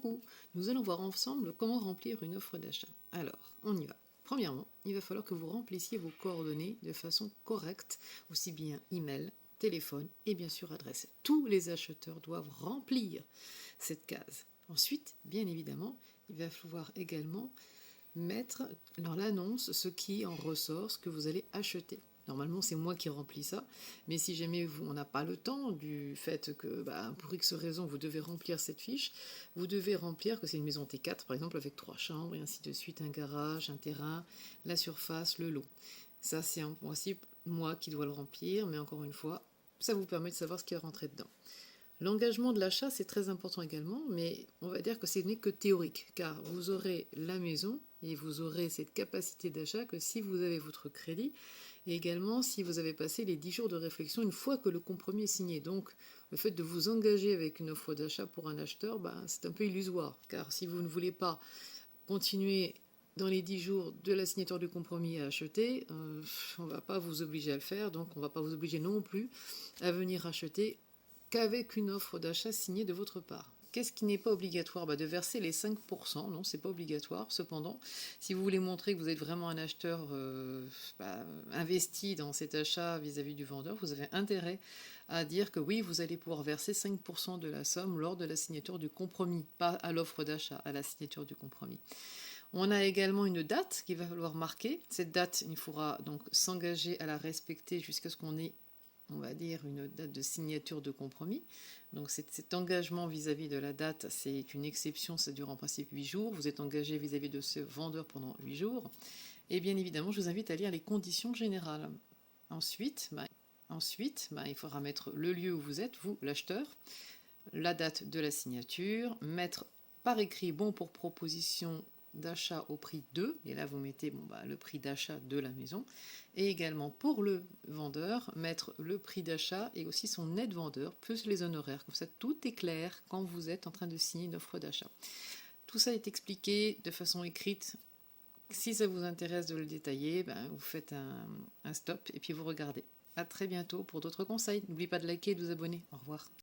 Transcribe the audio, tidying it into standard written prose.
Coucou, nous allons voir ensemble comment remplir une offre d'achat. Alors, on y va. Premièrement, il va falloir que vous remplissiez vos coordonnées de façon correcte, aussi bien email, téléphone et bien sûr adresse. Tous les acheteurs doivent remplir cette case. Ensuite, bien évidemment, il va falloir également mettre dans l'annonce ce qui en ressort, ce que vous allez acheter. Normalement, c'est moi qui remplis ça, mais si jamais on n'a pas le temps du fait que, pour X raison, vous devez remplir cette fiche, vous devez remplir que c'est une maison T4, par exemple, avec 3 chambres, et ainsi de suite, un garage, un terrain, la surface, le lot. Ça, c'est en principe moi qui dois le remplir, mais encore une fois, ça vous permet de savoir ce qui est rentré dedans. L'engagement de l'achat, c'est très important également, mais on va dire que ce n'est que théorique, car vous aurez la maison et vous aurez cette capacité d'achat que si vous avez votre crédit, et également si vous avez passé les 10 jours de réflexion une fois que le compromis est signé. Donc le fait de vous engager avec une offre d'achat pour un acheteur, c'est un peu illusoire, car si vous ne voulez pas continuer dans les 10 jours de la signature du compromis à acheter, on ne va pas vous obliger à le faire, donc on ne va pas vous obliger non plus à venir acheter qu'avec une offre d'achat signée de votre part. Qu'est-ce qui n'est pas obligatoire? De verser les 5%, non, c'est pas obligatoire. Cependant, si vous voulez montrer que vous êtes vraiment un acheteur investi dans cet achat vis-à-vis du vendeur, vous avez intérêt à dire que oui, vous allez pouvoir verser 5% de la somme lors de la signature du compromis, pas à l'offre d'achat, à la signature du compromis. On a également une date qu'il va falloir marquer. Cette date, il faudra donc s'engager à la respecter jusqu'à ce qu'on ait, on va dire, une date de signature de compromis. Donc cet engagement vis-à-vis de la date, c'est une exception, ça dure en principe 8 jours. Vous êtes engagé vis-à-vis de ce vendeur pendant 8 jours. Et bien évidemment, je vous invite à lire les conditions générales. Ensuite, il faudra mettre le lieu où vous êtes, vous, l'acheteur, la date de la signature, mettre par écrit bon pour proposition d'achat au prix de, et là vous mettez le prix d'achat de la maison, et également pour le vendeur, mettre le prix d'achat et aussi son net vendeur, plus les honoraires. Comme ça, tout est clair quand vous êtes en train de signer une offre d'achat. Tout ça est expliqué de façon écrite. Si ça vous intéresse de le détailler, vous faites un stop et puis vous regardez. À très bientôt pour d'autres conseils. N'oubliez pas de liker et de vous abonner. Au revoir.